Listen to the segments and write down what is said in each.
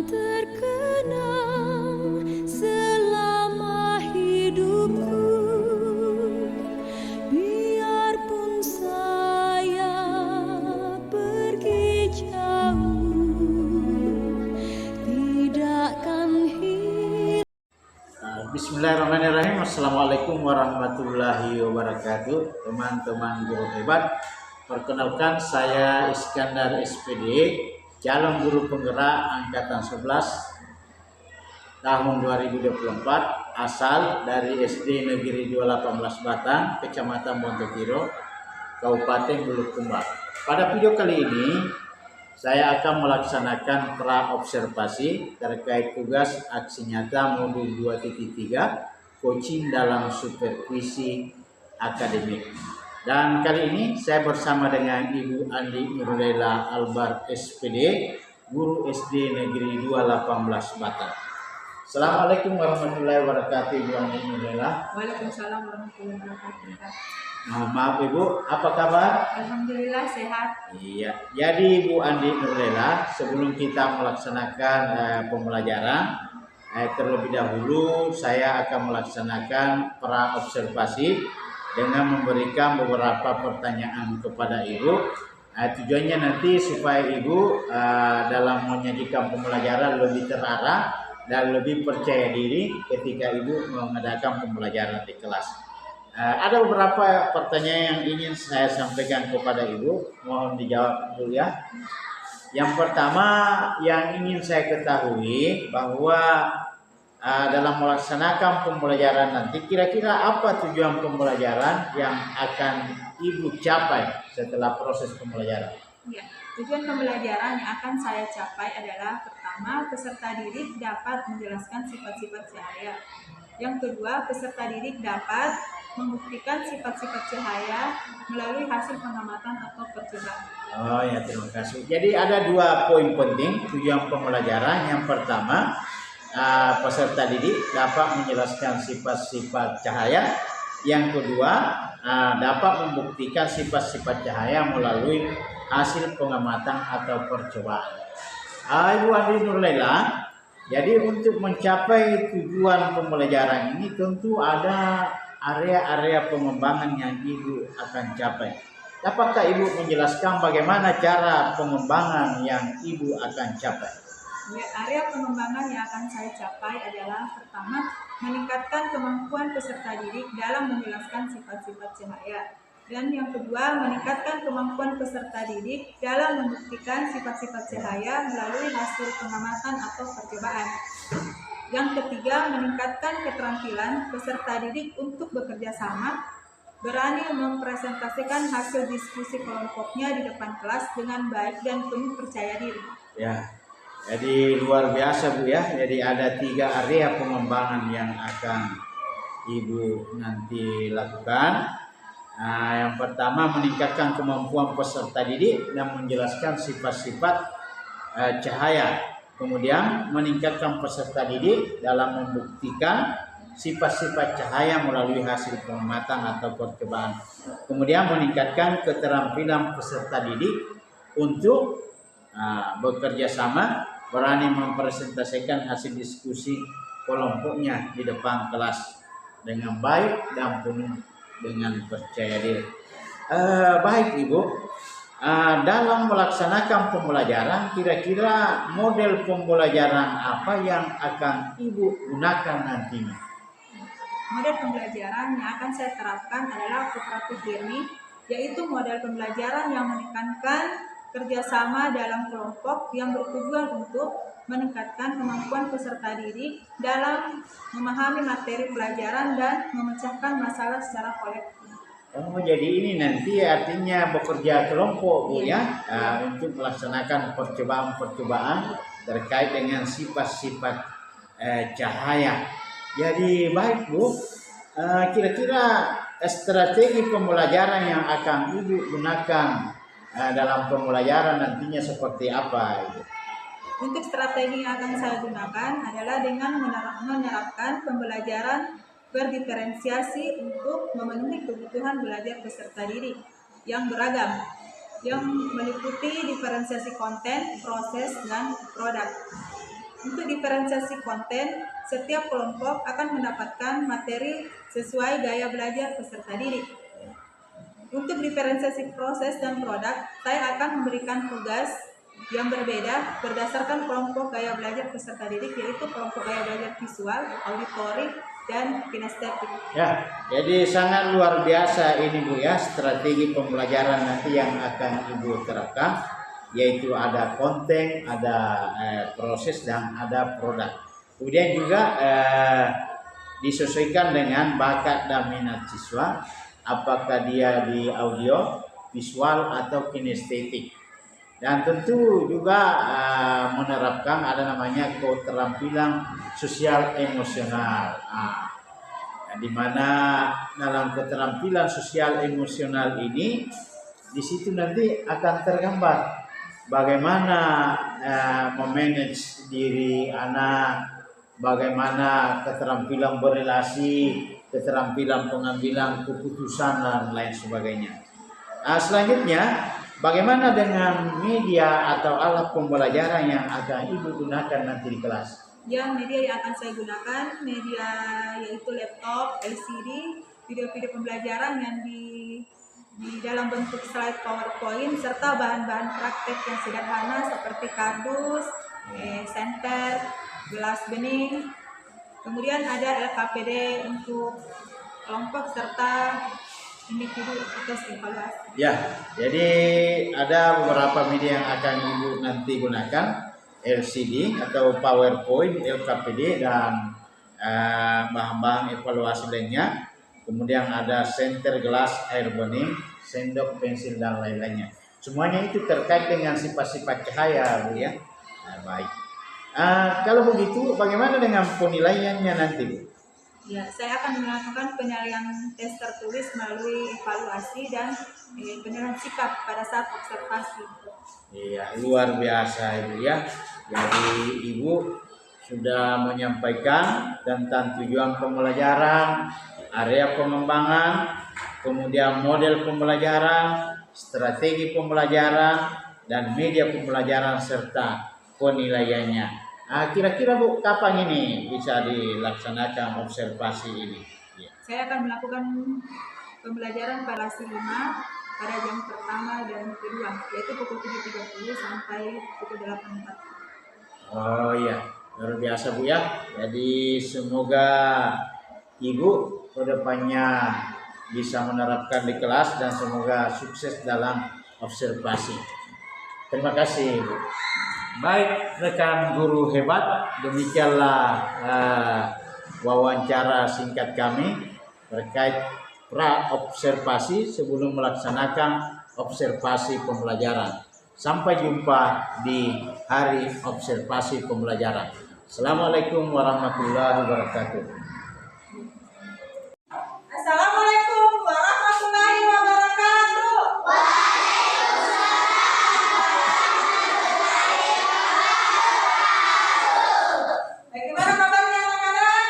terkenang selama hidupku, biarpun saya pergi jauh, tidakkan hilang. Bismillahirrahmanirrahim. Assalamualaikum warahmatullahi wabarakatuh. Teman-teman guru hebat, perkenalkan saya Iskandar SPD, calon guru penggerak angkatan 11 tahun 2024, asal dari SD Negeri 218 Batang, Kecamatan Montokiro, Kabupaten Bulukumba. Pada video kali ini saya akan melaksanakan pra-observasi terkait tugas aksi nyata modul 2.3 coaching dalam supervisi akademik. Dan kali ini saya bersama dengan Ibu Andi Nurlela Albar SPD, guru SD Negeri 218 Batang. Assalamualaikum warahmatullahi wabarakatuh, Ibu Andi Nurlela. Waalaikumsalam warahmatullahi wabarakatuh. Maaf Ibu, apa kabar? Alhamdulillah sehat. Iya, jadi Ibu Andi Nurlela, sebelum kita melaksanakan pembelajaran, terlebih dahulu saya akan melaksanakan pra-observasi dengan memberikan beberapa pertanyaan kepada Ibu. Tujuannya nanti supaya Ibu dalam menyajikan pembelajaran lebih terarah dan lebih percaya diri ketika Ibu mengadakan pembelajaran di kelas. Ada beberapa pertanyaan yang ingin saya sampaikan kepada Ibu, mohon dijawab dulu ya. Yang pertama yang ingin saya ketahui bahwa dalam melaksanakan pembelajaran nanti, kira-kira apa tujuan pembelajaran yang akan Ibu capai setelah proses pembelajaran? Ya, tujuan pembelajaran yang akan saya capai adalah: pertama, peserta didik dapat menjelaskan sifat-sifat cahaya. Yang kedua, peserta didik dapat membuktikan sifat-sifat cahaya melalui hasil pengamatan atau percobaan. Oh ya, terima kasih. Jadi ada dua poin penting tujuan pembelajaran. Yang pertama, peserta didik dapat menjelaskan sifat-sifat cahaya. Yang kedua, dapat membuktikan sifat-sifat cahaya melalui hasil pengamatan atau percobaan. Ibu Andi Nurlela, jadi untuk mencapai tujuan pembelajaran ini tentu ada area-area pengembangan yang Ibu akan capai. Dapatkah Ibu menjelaskan bagaimana cara pengembangan yang Ibu akan capai? Ya, area pengembangan yang akan saya capai adalah: pertama, meningkatkan kemampuan peserta didik dalam menjelaskan sifat-sifat cahaya. Dan yang kedua, meningkatkan kemampuan peserta didik dalam membuktikan sifat-sifat cahaya melalui hasil pengamatan atau percobaan. Yang ketiga, meningkatkan keterampilan peserta didik untuk bekerja sama, berani mempresentasikan hasil diskusi kelompoknya di depan kelas dengan baik dan penuh percaya diri. Ya, jadi luar biasa Bu ya. Jadi ada 3 area pengembangan yang akan Ibu nanti lakukan. Yang pertama, meningkatkan kemampuan peserta didik dan menjelaskan sifat-sifat cahaya. Kemudian meningkatkan peserta didik dalam membuktikan sifat-sifat cahaya melalui hasil pengamatan atau percobaan. Kemudian meningkatkan keterampilan peserta didik untuk bekerja sama, berani mempresentasikan hasil diskusi kelompoknya di depan kelas dengan baik dan penuh dengan percaya diri. Baik Ibu, dalam melaksanakan pembelajaran, kira-kira model pembelajaran apa yang akan Ibu gunakan nantinya? Model pembelajaran yang akan saya terapkan adalah cooperative learning, yaitu model pembelajaran yang menekankan kerjasama dalam kelompok yang bertujuan untuk meningkatkan kemampuan peserta didik dalam memahami materi pelajaran dan memecahkan masalah secara kolektif. Oh, jadi ini nanti artinya bekerja kelompok Bu ya, untuk melaksanakan percobaan-percobaan terkait dengan sifat-sifat cahaya. Jadi baik Bu, kira-kira strategi pembelajaran yang akan Ibu gunakan dalam pembelajaran nantinya seperti apa Ibu? Untuk strategi yang akan saya gunakan adalah dengan menerapkan pembelajaran berdiferensiasi untuk memenuhi kebutuhan belajar peserta didik yang beragam, yang meliputi diferensiasi konten, proses, dan produk. Untuk diferensiasi konten, setiap kelompok akan mendapatkan materi sesuai gaya belajar peserta didik. Untuk diferensiasi proses dan produk, saya akan memberikan tugas yang berbeda berdasarkan kelompok gaya belajar peserta didik, yaitu kelompok gaya belajar visual, auditorik, dan kinestetik. Ya, jadi sangat luar biasa ini Bu ya, strategi pembelajaran nanti yang akan Ibu terapkan, yaitu ada konten, ada proses, dan ada produk. Kemudian juga disesuaikan dengan bakat dan minat siswa, apakah dia di audio, visual, atau kinestetik. Dan tentu juga menerapkan ada namanya keterampilan sosial emosional. Di mana dalam keterampilan sosial emosional ini, di situ nanti akan tergambar bagaimana memanage diri anak, bagaimana keterampilan berrelasi, keterampilan pengambilan keputusan, dan lain sebagainya. Selanjutnya, bagaimana dengan media atau alat pembelajaran yang akan Ibu gunakan nanti di kelas? Ya, media yang akan saya gunakan, media yaitu laptop, LCD, video-video pembelajaran yang di dalam bentuk slide PowerPoint, serta bahan-bahan praktek yang sederhana seperti kardus, senter, gelas bening. Kemudian ada LKPD untuk kelompok serta individu untuk evaluasi. Ya, jadi ada beberapa media yang akan Ibu nanti gunakan, LCD atau PowerPoint, LKPD, dan bahan-bahan evaluasi lainnya. Kemudian ada senter, gelas, air bening, sendok, pensil, dan lain-lainnya. Semuanya itu terkait dengan sifat-sifat cahaya, Bu ya. Baik. Kalau begitu, bagaimana dengan penilaiannya nanti, Bu? Ya, saya akan melakukan penilaian tes tertulis melalui evaluasi dan penilaian sikap pada saat observasi. Iya, luar biasa Ibu ya. Jadi Ibu sudah menyampaikan tentang tujuan pembelajaran, area pengembangan, kemudian model pembelajaran, strategi pembelajaran, dan media pembelajaran serta penilaiannya. Kira-kira Bu, kapan ini bisa dilaksanakan observasi ini? Ya. Saya akan melakukan pembelajaran pada kelas 5 pada jam pertama dan kedua, yaitu pukul 7.30 sampai pukul 8.40. Oh iya, luar biasa Bu ya. Jadi semoga Ibu kedepannya bisa menerapkan di kelas dan semoga sukses dalam observasi. Terima kasih Bu. Baik rekan guru hebat, demikianlah wawancara singkat kami terkait pra-observasi sebelum melaksanakan observasi pembelajaran. Sampai jumpa di hari observasi pembelajaran. Assalamualaikum warahmatullahi wabarakatuh. Assalamualaikum warahmatullahi wabarakatuh. Bagaimana kabarnya anak-anak?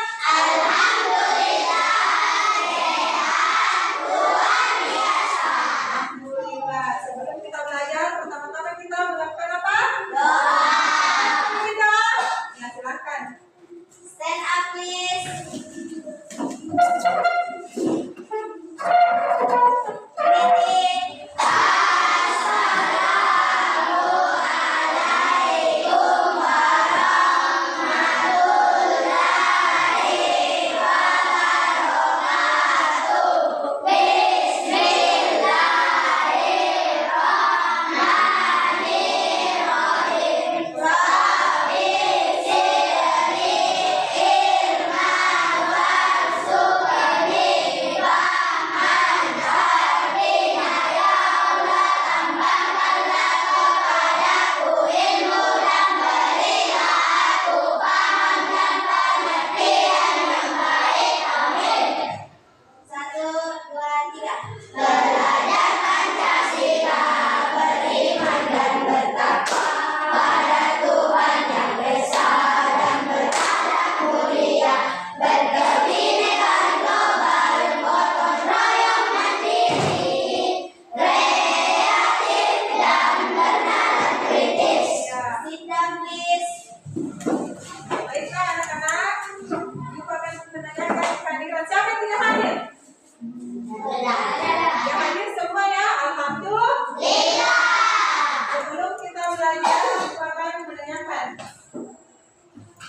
Alhamdulillah. Sebelum kita belajar, pertama-tama kita melakukan apa? Doa. Ya, silakan. Stand up please.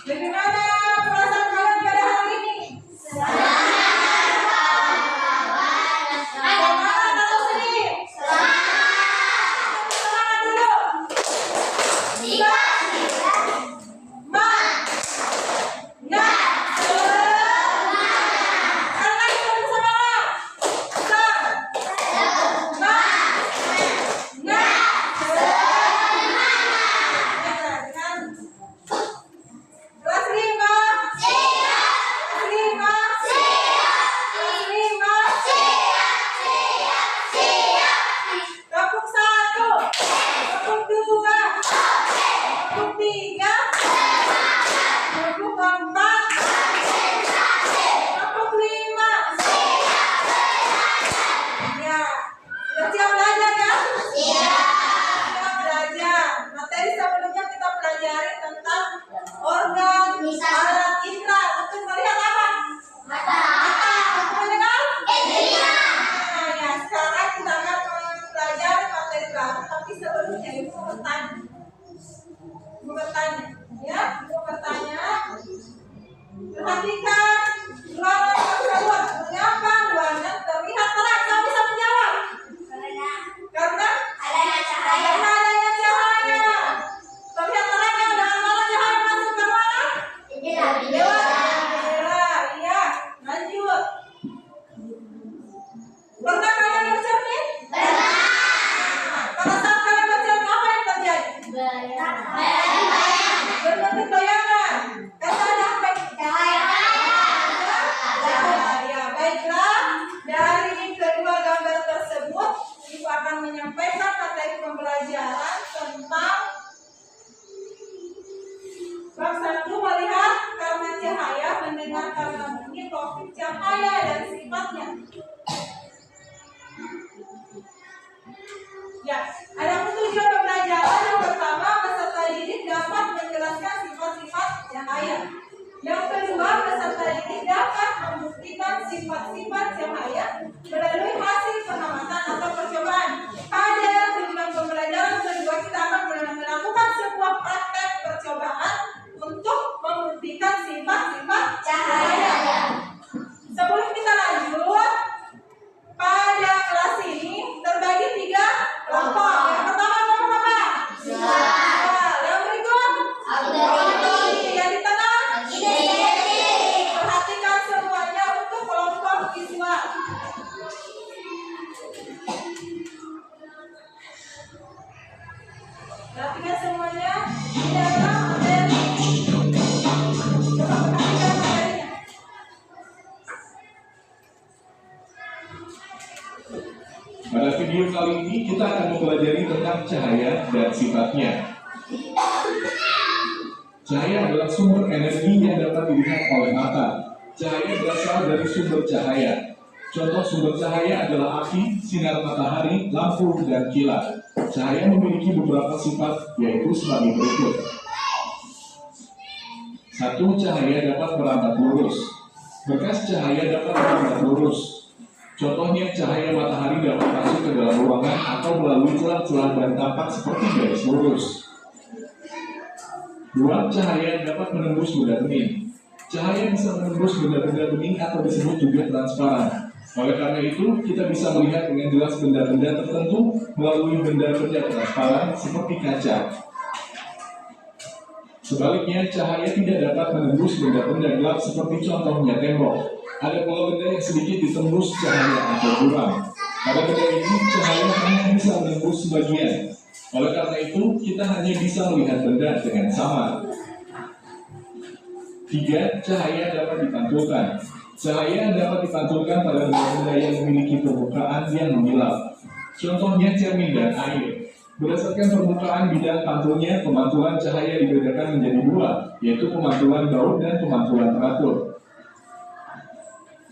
Bagaimana perasaan kalian pada hari ini? Semangat atau sedih? Semangat dulu. Karena itu semangat. Kelas 5. Kelas 5. Kelas 5. Kelompok 1. Kelompok 2. Kelompok 3. Kelompok 4. Kelompok 5. Ya, sudah siap belajar ya? Siap belajar. Materi sebelumnya kita pelajari tentang organ alat indera untuk melihat apa? Mata. Untuk mendengar? Telinga. Nah, ya, sekarang kita akan mempelajari materi baru, tapi sebelumnya ibu bertanya. Ya, ibu bertanya. Perhatikan ruangan tersebut. Mengapa ruangan terlihat terang? Kamu bisa menjawab? Karena adanya cahaya. Terlihat terang dengan mana cahaya masuk ke ruangan? Jendela. Iya. Lanjut. Pernah kalian bercermin? Pada saat kalian bercermin apa yang terjadi? Berbentuk bayangan. Kata ada apa? Ya, baiklah. Dari kedua gambar tersebut, ibu akan menyampaikan materi pembelajaran tentang bab 1 melihat karena cahaya, mendengar karena bunyi, topik cahaya dan sifatnya. Ya, ada tujuan pembelajaran yang pertama, peserta didik dapat menjelaskan sifat-sifat cahaya. Yang kedua, peserta didik dapat membuktikan sifat-sifat cahaya melalui hasil pengamatan atau percobaan. Pada tujuan pembelajaran kedua, kita akan melakukan sebuah praktek percobaan untuk membuktikan sifat-sifat cahaya. Sebelum kita lanjut, pada kelas ini terbagi 3 kelompok. Yang pertama kelompok apa? Yang berikut? Yang di tengah? Perhatikan semuanya untuk kelompok visual. Perhatikan semuanya di dalam materi. Coba perhatikan materinya. Pada video kali ini kita akan mempelajari tentang cahaya dan sifatnya. Cahaya adalah sumber energi yang dapat dilihat oleh mata. Cahaya berasal dari sumber cahaya. Contoh sumber cahaya adalah api, sinar matahari, lampu, dan kilat. Cahaya memiliki beberapa sifat, yaitu sebagai berikut. 1. Cahaya dapat merambat lurus. Berkas cahaya dapat merambat lurus. Contohnya cahaya matahari dapat masuk ke dalam ruangan atau melalui celah-celah dan tampak seperti garis lurus. 2. Cahaya dapat menembus benda bening. Cahaya bisa menembus benda-benda bening atau disebut juga transparan. Oleh karena itu, kita bisa melihat dengan jelas benda-benda tertentu melalui benda-benda transparan seperti kaca. Sebaliknya, cahaya tidak dapat menembus benda-benda gelap seperti contohnya tembok. Ada pula benda yang sedikit ditembus cahaya atau buram. Pada benda ini, cahaya hanya bisa menembus sebagian. Oleh karena itu, kita hanya bisa melihat benda dengan samar. 3. Cahaya dapat dipantulkan. Cahaya dapat dipantulkan pada benda-benda yang memiliki permukaan yang memilap. Contohnya cermin dan air. Berdasarkan permukaan bidang pantulnya, pemantulan cahaya dibedakan menjadi 2, yaitu pemantulan baut dan pemantulan teratur.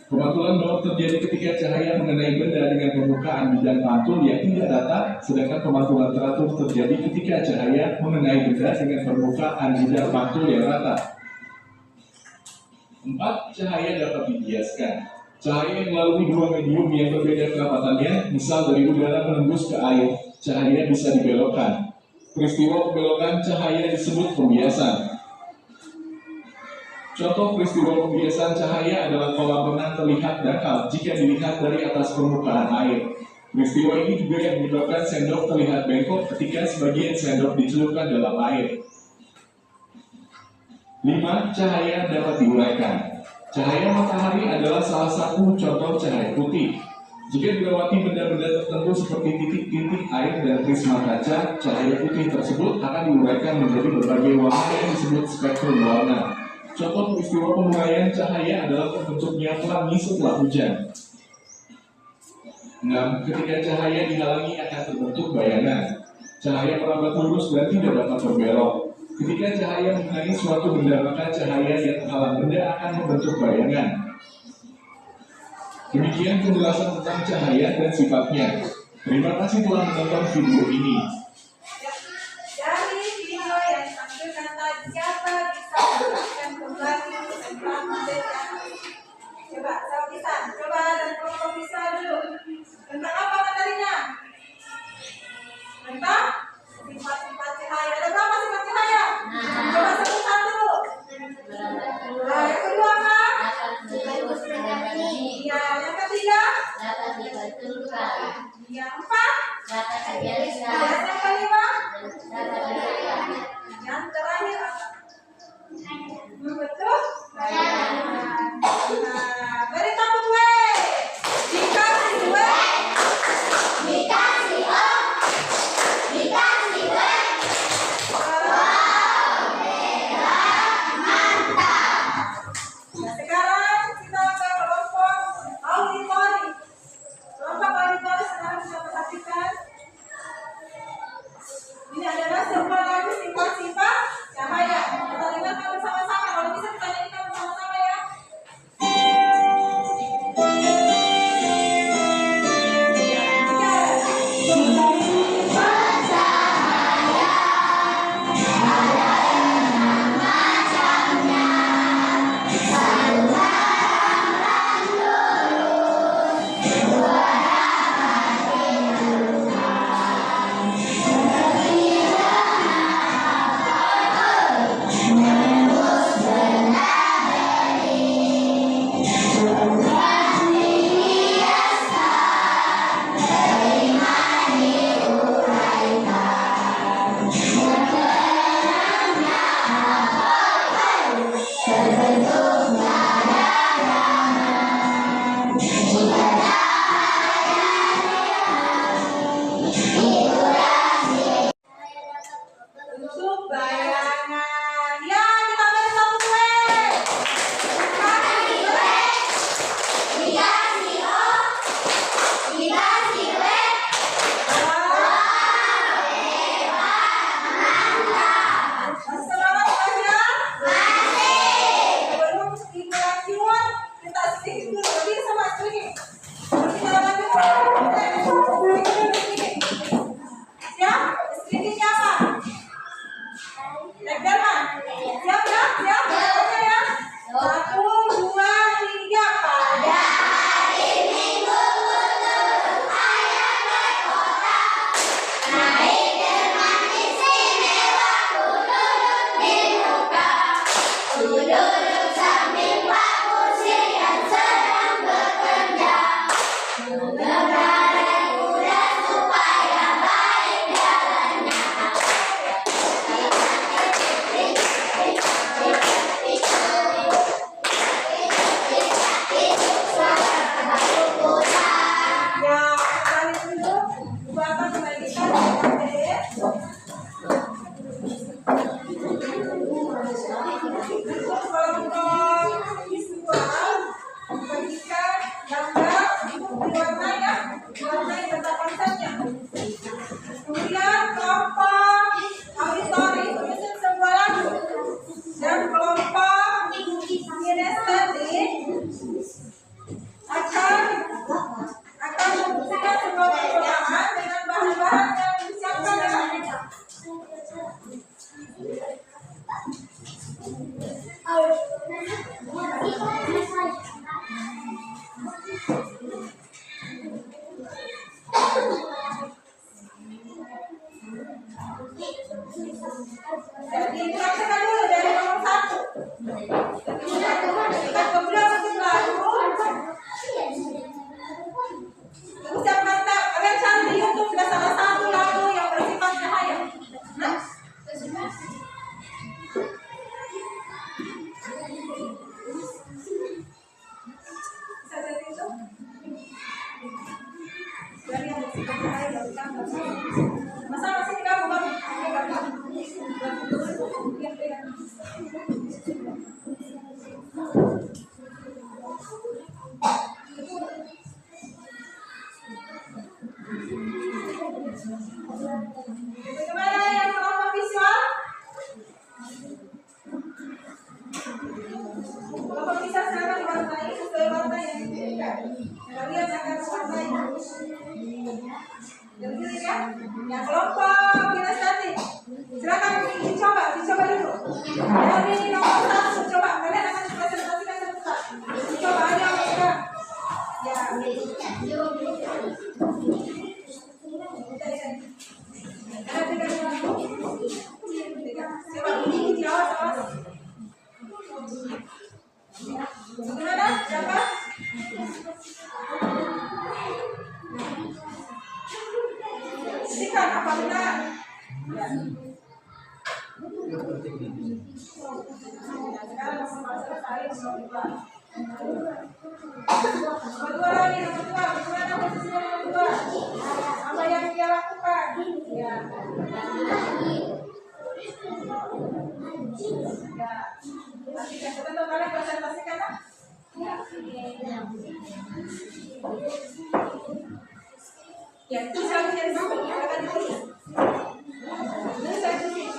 Pemantulan baut terjadi ketika cahaya mengenai benda dengan permukaan bidang pantul yang tidak rata, sedangkan pemantulan teratur terjadi ketika cahaya mengenai benda dengan permukaan bidang pantul yang rata. 4. Cahaya dapat dibiaskan. Cahaya yang melalui 2 medium yang berbeda kerapatannya, misal dari udara menembus ke air, cahaya bisa dibelokkan. Peristiwa pembelokan cahaya disebut pembiasan. Contoh peristiwa pembiasan cahaya adalah kolam renang terlihat dangkal jika dilihat dari atas permukaan air. Peristiwa ini juga yang menyebabkan sendok terlihat bengkok ketika sebagian sendok dicelupkan dalam air. 5. Cahaya dapat diuraikan. Cahaya matahari adalah salah satu contoh cahaya putih. Jika dilewati benda-benda tertentu seperti titik-titik air dan prisma kaca, cahaya putih tersebut akan diuraikan menjadi berbagai warna yang disebut spektrum warna. Contoh peristiwa penguraian cahaya adalah terbentuknya pelangi setelah hujan. 6. Ketika cahaya dihalangi akan terbentuk bayangan. Cahaya merambat lurus dan tidak dapat berbelok. Ketika cahaya mengenai suatu benda, maka cahaya yang terhalang benda akan membentuk bayangan. Demikian penjelasan tentang cahaya dan sifatnya. Terima kasih telah menonton video ini. Dari video yang ditampilkan tadi, siapa bisa menjelaskan kembali tentang benda? Coba, saya bisa. Coba dan kelompok bisa dulu. Tentang apa materinya? Tentang sifat-sifat cahaya. Ada berapa sifat cahaya? Coba sebutkan dulu. Nah, yang kedua apa? Ya, yang ketiga? Yang empat? Yang kelima? Yang terakhir apa? Betul? Nah, beri tepuk gue. Dikasih gue. Nah, sekarang kita ke kelompok auditori. Kelompok auditori sekarang kita perhatikan. Ini adalah sebuah lagu sifat-sifat cahaya. Kita dengarkan bersama-sama. Kalau bisa kita nyanyikan bersama-sama ya. Untuk bayangan. Ya, kita beri tepuk gue. Selamat belajar. Sebelum Ibu lanjut, kita sedikit dulu berdiri sama sedikit. Kita lanjut. Siap? Sedikitnya apa? Naik Derman. Siap ya? Siap? Oke ya? 1, 2, 3. Pada hari Minggu menurut ayah naik kota. Naik Derman istimewa, ku duduk di muka. Ku duduk sambil Pak Kusir yang sedang bekerja. Mengendarai kuda supaya baik jalannya. Ya, kembali dulu. Bapak kembalikan untuk kelompok visual, bagikan gambar diwarnai ya, diwarnai berdasarkan konsepnya. Kemudian kelompok auditori menyusun sebuah lagu, dan kelompok kinestetik akan membuktikan sebuah percobaan dengan bahan-bahan yang disiapkan ya. Jadi kita dulu dari nomor 1. Bagaimana yang kelompok visual? Kelompok visual silakan diwarnai sesuai warna yang diberikan. Kalian akan warnai. Jadi ya, yang kelompok kinestetik silakan dicoba dulu. Dari nomor 1 coba kalian akan presentasikan satu-satu. Coba aja mereka. Ya. Gimana? Siapa? Sikat apa benar? Ya. Sekarang nomor selesai nomor 2. Nomor 2 lagi, nomor 2. Bagaimana posisi nomor 2? Apa yang dia lakukan? Ya. Ya. Nanti kita kalian presentasikan lah. Ya, itu selanjutnya di sini. Akan ditulis. Ini saya tulis.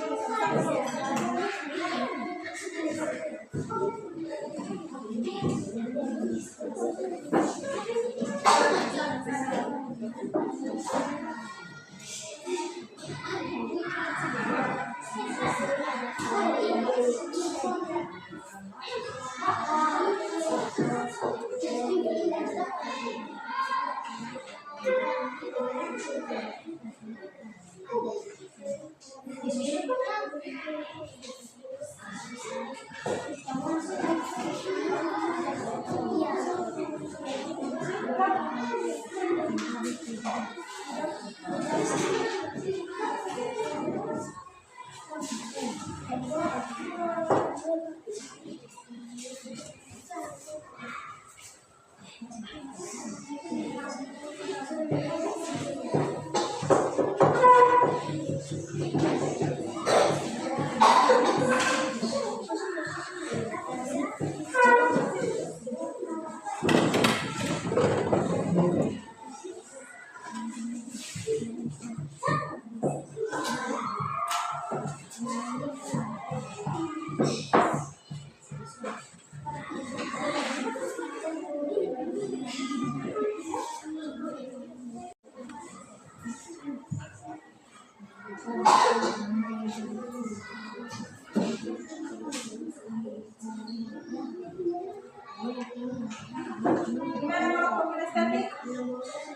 Gimana kelompok kinestetik?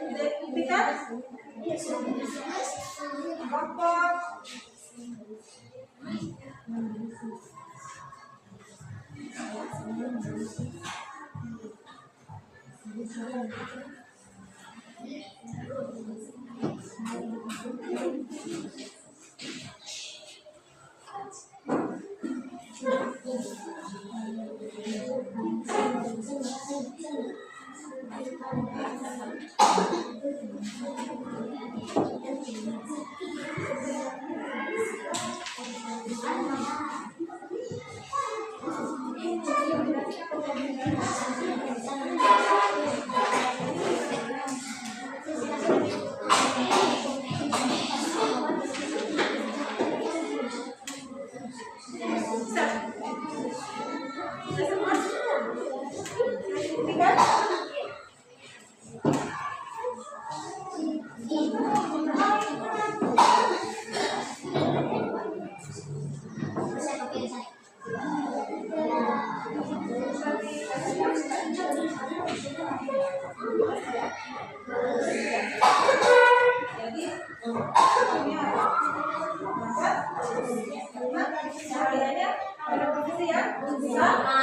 Identifikan? Kelompok cahayanya pada posisi yang sama.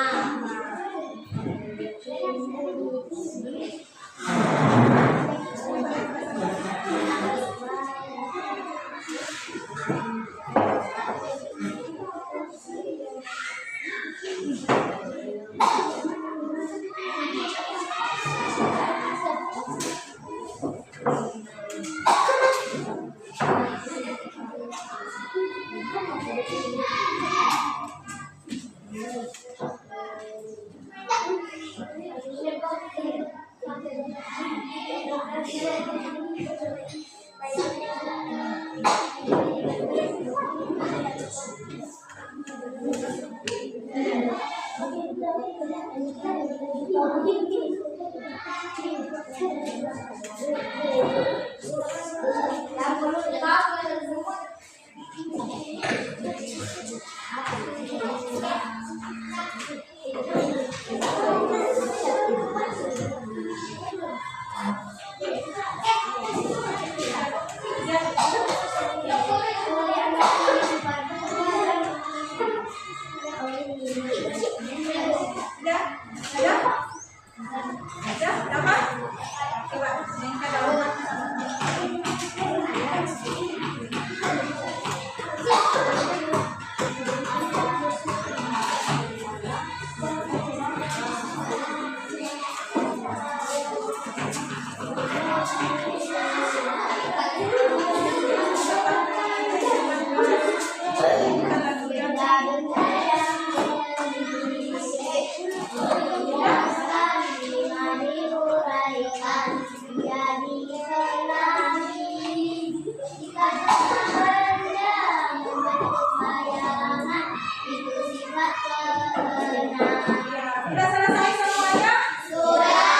Sudah selesai semuanya? Sudah.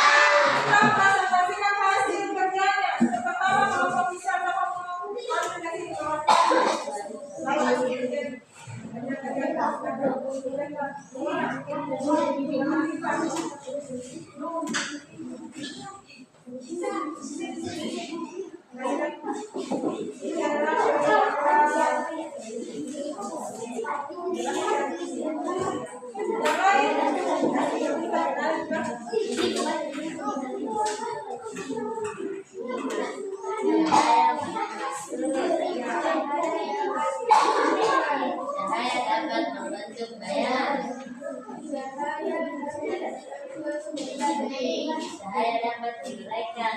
Kita presentasikan hasil kerjanya. Yang pertama kelompok bisa Cahaya dapat diuraikan.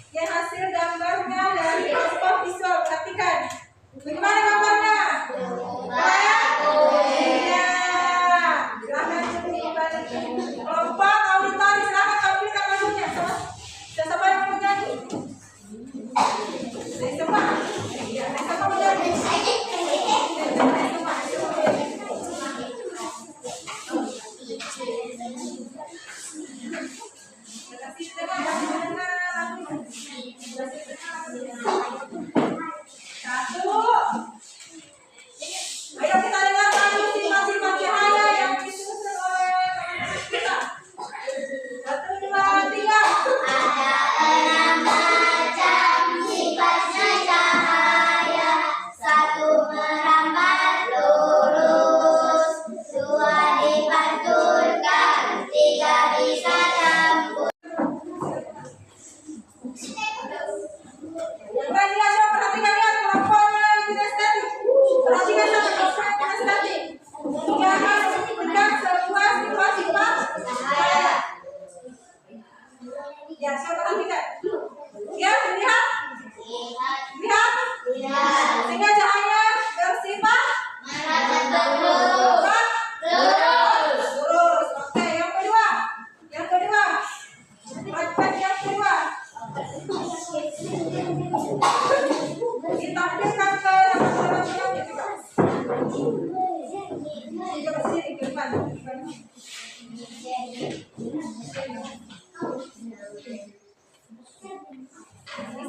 Ya, hasil gambarnya dari kelompok visual, perhatikan. Bagaimana gambarnya? Iya. Silahkan kelompok auditori, silahkan tampilkan lagunya. Siapa yang mau nyanyi? Siapa? Iya, siapa mau nyanyi? Satu. Ayo kita dengar lagu Sifat-Sifat Cahaya yang disusun oleh kita. 1, 2, 3. Ada 6 macam sifatnya cahaya. 1 merambat lurus, 2 dipantulkan, 3 bisa campur. Bukan lihat, coba perhatikan lihat kelompoknya kinestetik. Perhatikan sama kelompoknya kinestetik. Jangan sebutkan sebuah sifat-sifat cahaya. Ya, coba perhatikan. Ya, lihat. Lihat. Sehingga cahaya bersifat lurus. Oke, yang kedua. Perhatikan yang kedua. Ditampilkan ke laporan-laporannya juga. Coba sini ke depan.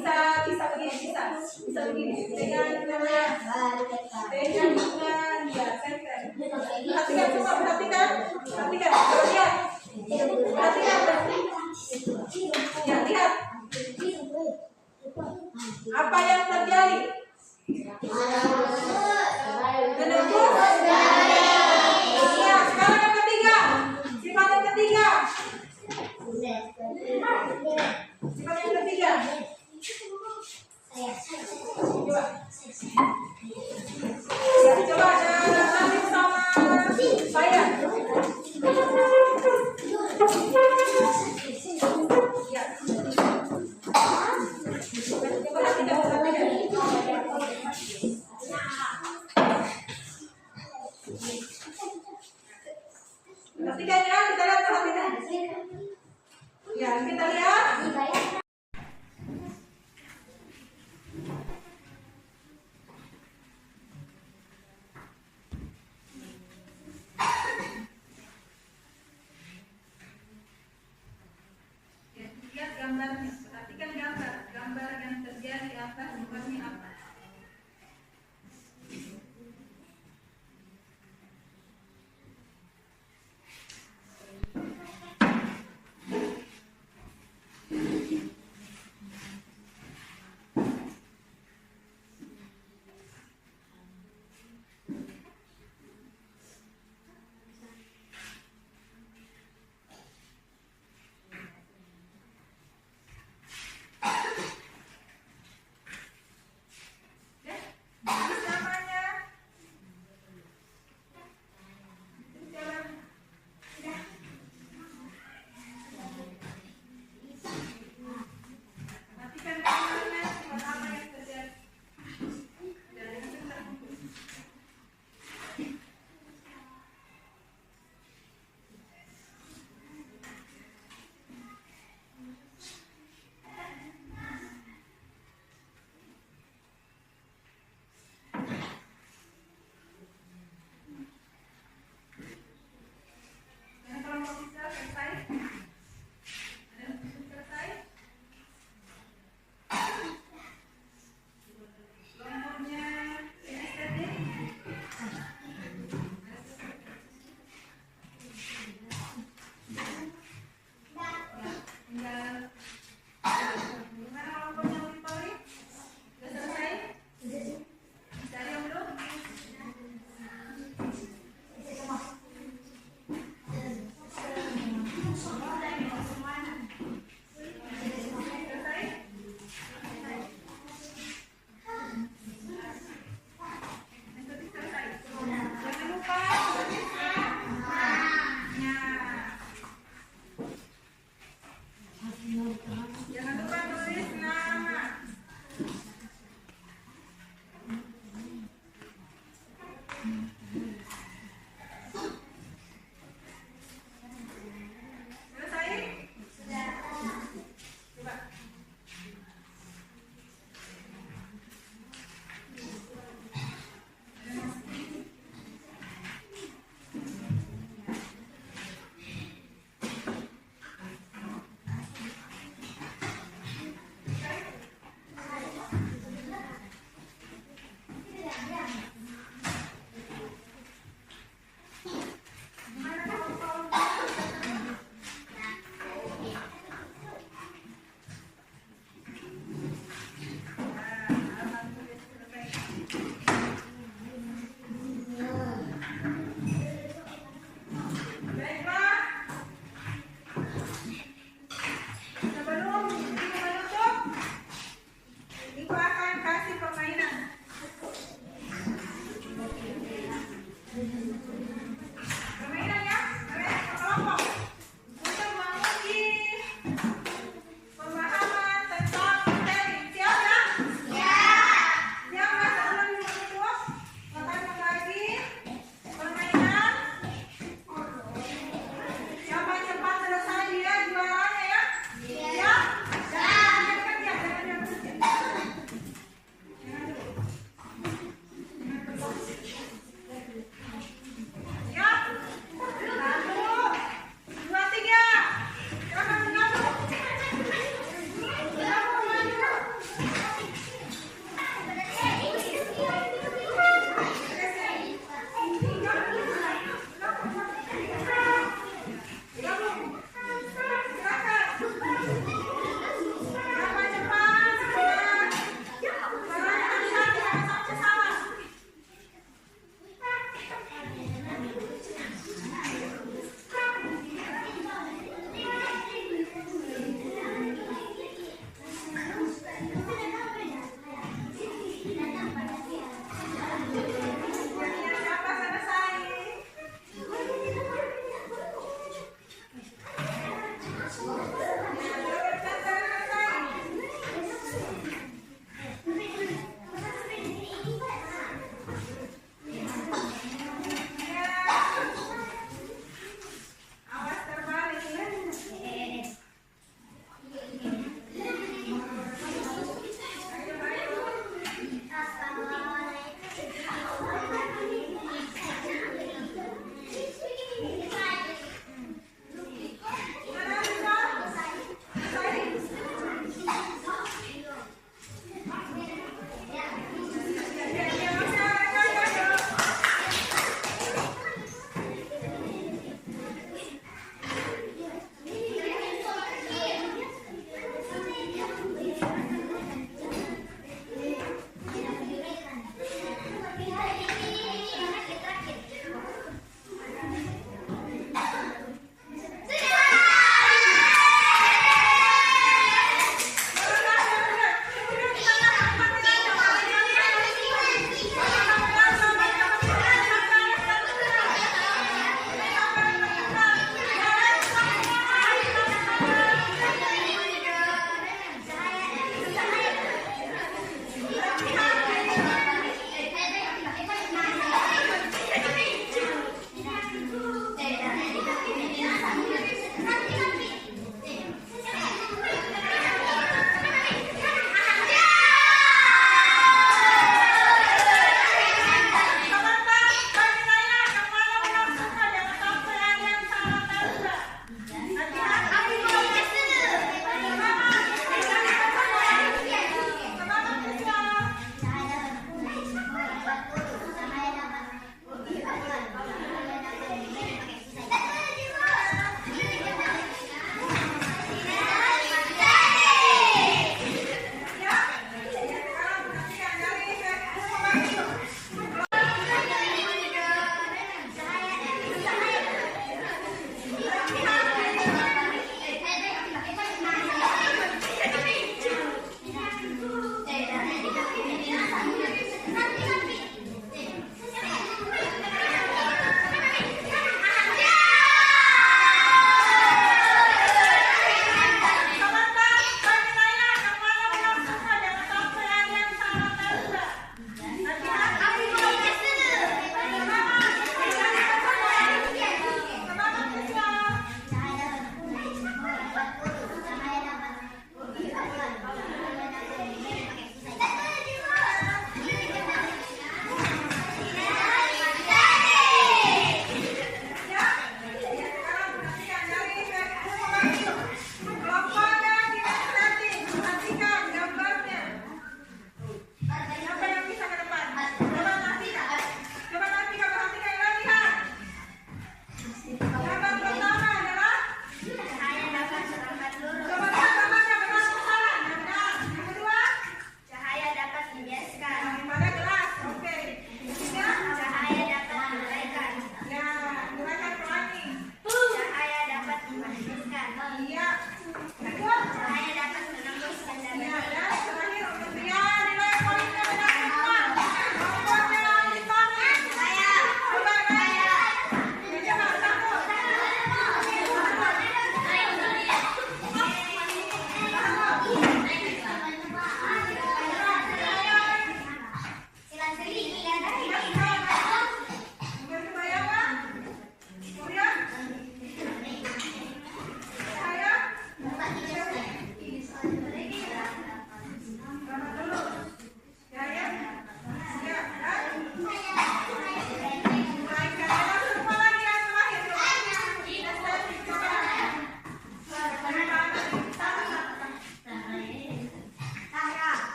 Bisa begini. Dengan ya, center. Perhatikan semua, perhatikan. Lihat. Perhatikan. Ya, lihat. Apa yang terjadi? Menembus. Ya, sekarang yang ketiga. Sifat yang ketiga. Coba.